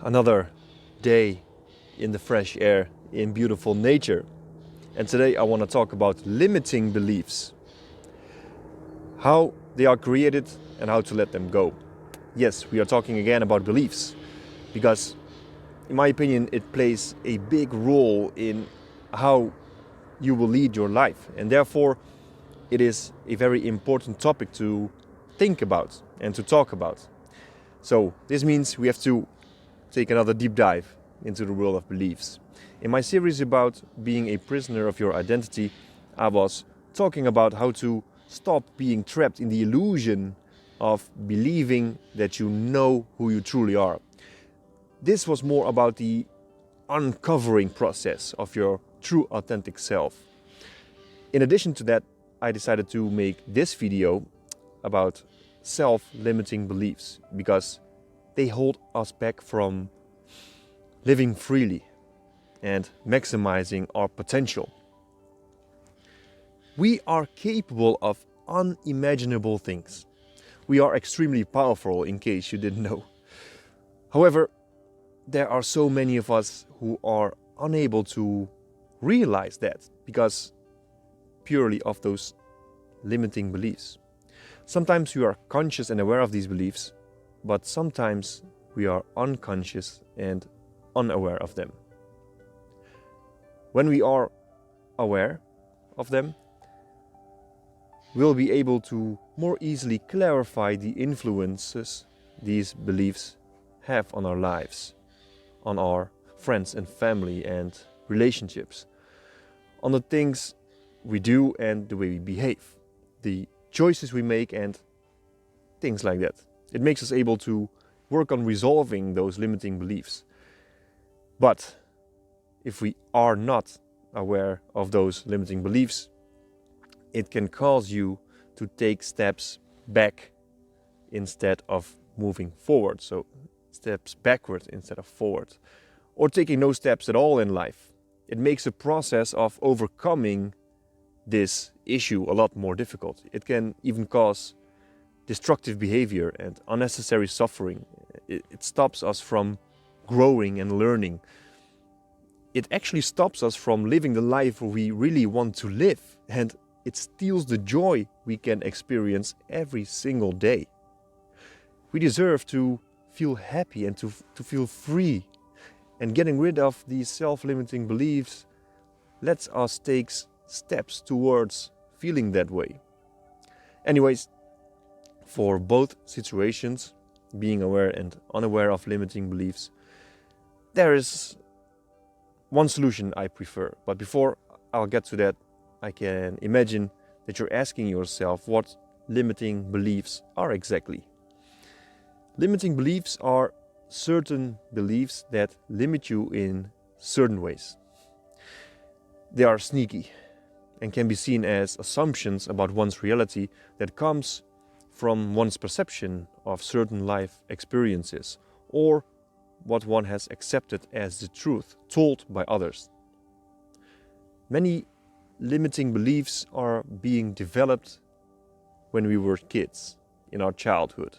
another day in the fresh air, in beautiful nature. And today I want to talk about limiting beliefs, how they are created and how to let them go. Yes, we are talking again about beliefs because, in my opinion, it plays a big role in how you will lead your life, and therefore it is a very important topic to think about and to talk about. So this means we have to take another deep dive into the world of beliefs. In my series about being a prisoner of your identity, I was talking about how to stop being trapped in the illusion of believing that you know who you truly are. This was more about the uncovering process of your true authentic self. In addition to that, I decided to make this video about self-limiting beliefs because they hold us back from living freely and maximizing our potential. We are capable of unimaginable things. We are extremely powerful, in case you didn't know. However, there are so many of us who are unable to realize that because purely of those limiting beliefs. Sometimes we are conscious and aware of these beliefs, but sometimes we are unconscious and unaware of them. When we are aware of them, we'll be able to more easily clarify the influences these beliefs have on our lives, on our friends and family and relationships, on the things we do and the way we behave, the choices we make and things like that. It makes us able to work on resolving those limiting beliefs. But if we are not aware of those limiting beliefs, it can cause you to take steps back instead of moving forward. So steps backward instead of forward, or taking no steps at all in life. It makes the process of overcoming this issue a lot more difficult. It can even cause destructive behavior and unnecessary suffering. It stops us from growing and learning. It actually stops us from living the life we really want to live, and it steals the joy we can experience every single day. We deserve to feel happy and to feel free, and getting rid of these self-limiting beliefs lets us take steps towards feeling that way. Anyways, for both situations, being aware and unaware of limiting beliefs, there is one solution I prefer. But before I'll get to that, I can imagine that you're asking yourself what limiting beliefs are exactly. Limiting beliefs are certain beliefs that limit you in certain ways. They are sneaky and can be seen as assumptions about one's reality that comes from one's perception of certain life experiences or what one has accepted as the truth told by others. Many limiting beliefs are being developed when we were kids, in our childhood.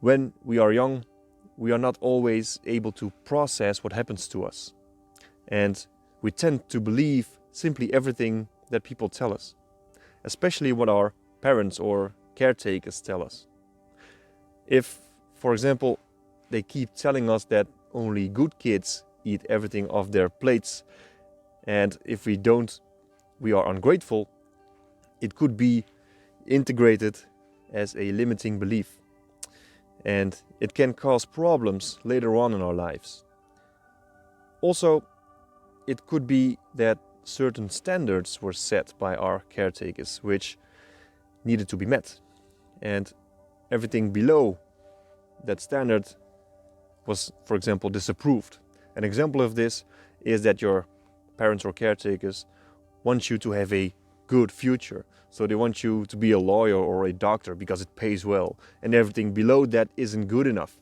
When we are young, we are not always able to process what happens to us, and we tend to believe simply everything that people tell us, especially what our parents or caretakers tell us. If, for example, they keep telling us that only good kids eat everything off their plates, and if we don't, we are ungrateful, it could be integrated as a limiting belief, and it can cause problems later on in our lives. Also, it could be that certain standards were set by our caretakers which needed to be met, and everything below that standard was, for example, disapproved. An example of this is that your parents or caretakers want you to have a good future. So they want you to be a lawyer or a doctor because it pays well, and everything below that isn't good enough.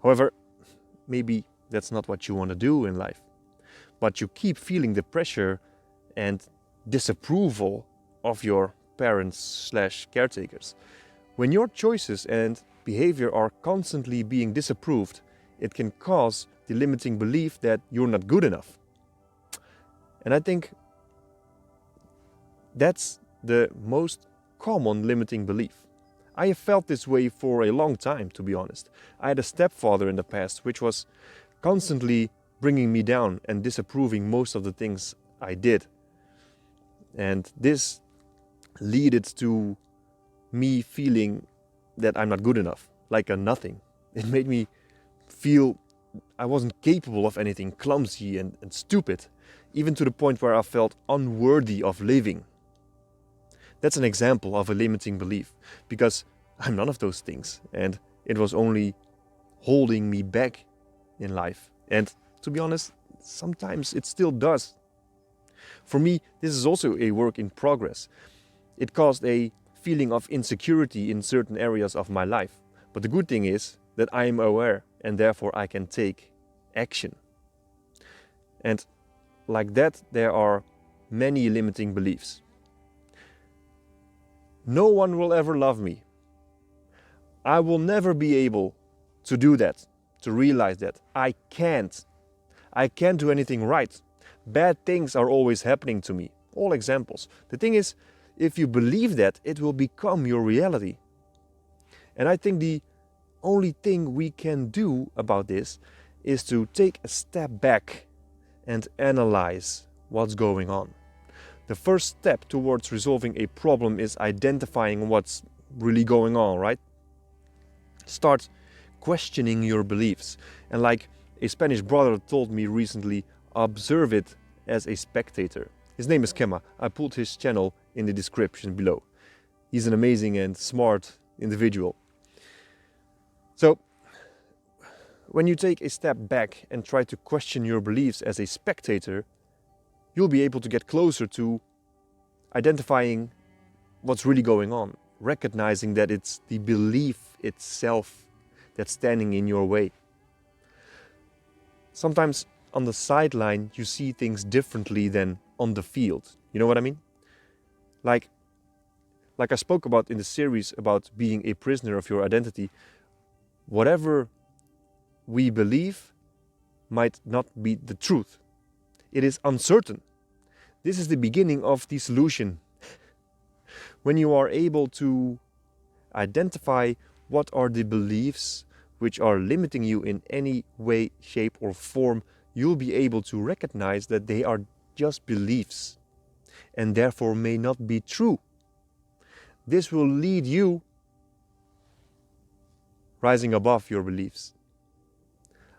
However, maybe that's not what you want to do in life, but you keep feeling the pressure and disapproval of your parents/caretakers. When your choices and behavior are constantly being disapproved, it can cause the limiting belief that you're not good enough. And I think that's the most common limiting belief. I have felt this way for a long time, to be honest. I had a stepfather in the past which was constantly bringing me down and disapproving most of the things I did. And this led to me feeling that I'm not good enough, like a nothing. It made me feel I wasn't capable of anything, clumsy and stupid, even to the point where I felt unworthy of living. That's an example of a limiting belief, because I'm none of those things, and it was only holding me back in life. And to be honest, sometimes it still does. For me, this is also a work in progress. It caused a feeling of insecurity in certain areas of my life. But the good thing is that I am aware, and therefore I can take action. And like that, there are many limiting beliefs. No one will ever love me. I will never be able to do that, to realize that. I can't do anything right. Bad things are always happening to me. All examples. The thing is, if you believe that, it will become your reality. And I think the only thing we can do about this is to take a step back and analyze what's going on. The first step towards resolving a problem is identifying what's really going on, right? Start questioning your beliefs. And like a Spanish brother told me recently, observe it as a spectator. His name is Kema. I put his channel in the description below. He's an amazing and smart individual. So, when you take a step back and try to question your beliefs as a spectator, you'll be able to get closer to identifying what's really going on, recognizing that it's the belief itself that's standing in your way. Sometimes on the sideline you see things differently than on the field. You know what I mean? Like I spoke about in the series about being a prisoner of your identity, whatever we believe might not be the truth. It is uncertain. This is the beginning of the solution. When you are able to identify what are the beliefs which are limiting you in any way, shape or form, you'll be able to recognize that they are just beliefs and therefore may not be true. This will lead you rising above your beliefs.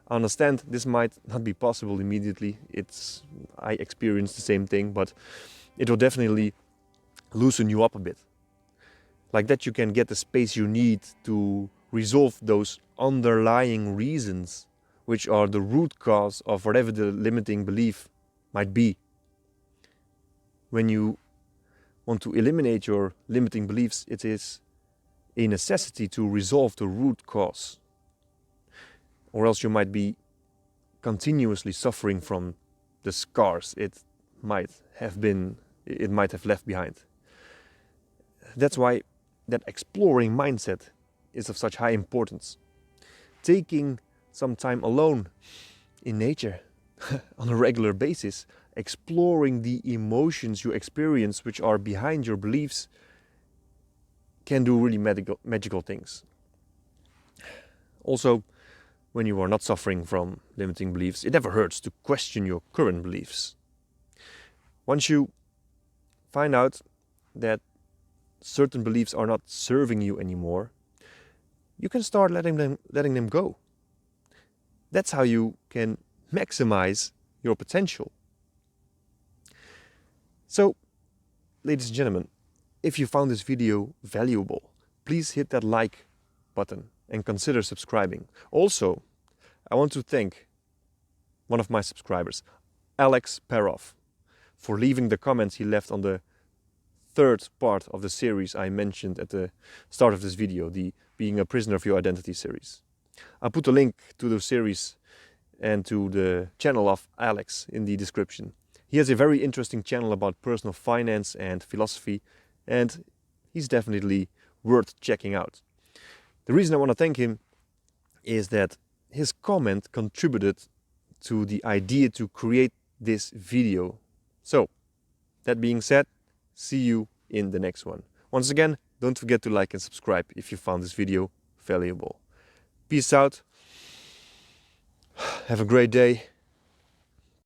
I understand this might not be possible immediately. I experienced the same thing, but it will definitely loosen you up a bit. Like that you can get the space you need to resolve those underlying reasons which are the root cause of whatever the limiting belief might be. When you want to eliminate your limiting beliefs, it is a necessity to resolve the root cause. Or else you might be continuously suffering from the scars it might have left behind. That's why that exploring mindset is of such high importance. Taking some time alone in nature on a regular basis, exploring the emotions you experience which are behind your beliefs, can do really magical things. Also, when you are not suffering from limiting beliefs, it never hurts to question your current beliefs. Once you find out that certain beliefs are not serving you anymore, you can start letting them go. That's how you can maximize your potential. So, ladies and gentlemen, if you found this video valuable, please hit that like button and consider subscribing. Also, I want to thank one of my subscribers, Alex Perov, for leaving the comments he left on the third part of the series I mentioned at the start of this video, the Being a Prisoner of Your Identity series. I'll put a link to the series and to the channel of Alex in the description. He has a very interesting channel about personal finance and philosophy, and he's definitely worth checking out. The reason I want to thank him is that his comment contributed to the idea to create this video. So, that being said, see you in the next one. Once again, don't forget to like and subscribe if you found this video valuable. Peace out. Have a great day.